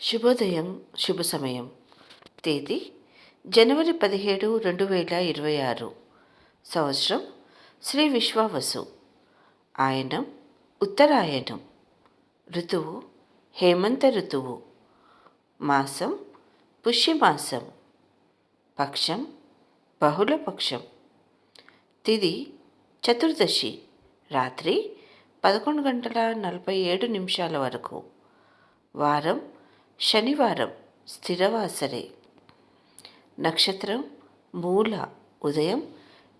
శుభోదయం, శుభ సమయం. తేదీ జనవరి 17, 2026. సంవత్సరం శ్రీ విశ్వావసు. ఆయనం ఉత్తరాయణం. ఋతువు హేమంత ఋతువు. మాసం పుష్యమాసం. పక్షం బహుళపక్షం. తిథి చతుర్దశి, రాత్రి 11:47 వరకు. వారం శనివారం, స్థిరవాసరే. నక్షత్రం మూల, ఉదయం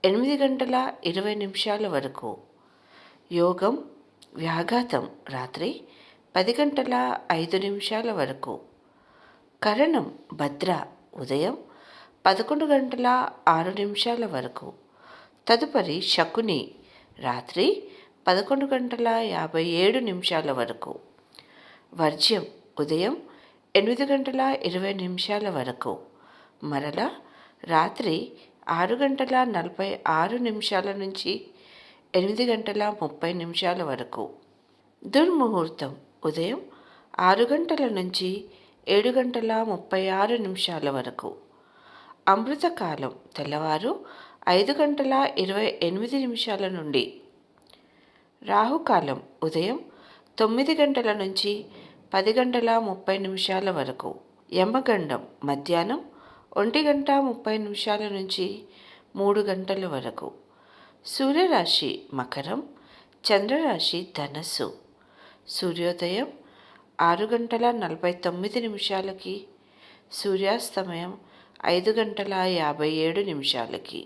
8:20 వరకు. యోగం వ్యాఘాతం, రాత్రి 10:05 వరకు. కరణం భద్ర, ఉదయం 11:06 వరకు. తదుపరి శకుని, రాత్రి 11:57 వరకు. వర్జ్యం ఉదయం 8:20 వరకు. మరల రాత్రి 6:46 నుంచి 8:30 వరకు. దుర్ముహూర్తం ఉదయం 6 గంటల నుంచి 7:36 వరకు. అమృతకాలం తెల్లవారు 5:28 నుండి. రాహుకాలం ఉదయం 9 గంటల నుంచి 10:30 వరకు. యమగండం మధ్యాహ్నం 1:30 నుంచి 3 గంటల వరకు. సూర్యరాశి మకరం, చంద్రరాశి ధనస్సు. సూర్యోదయం 6:49, సూర్యాస్తమయం 5:57.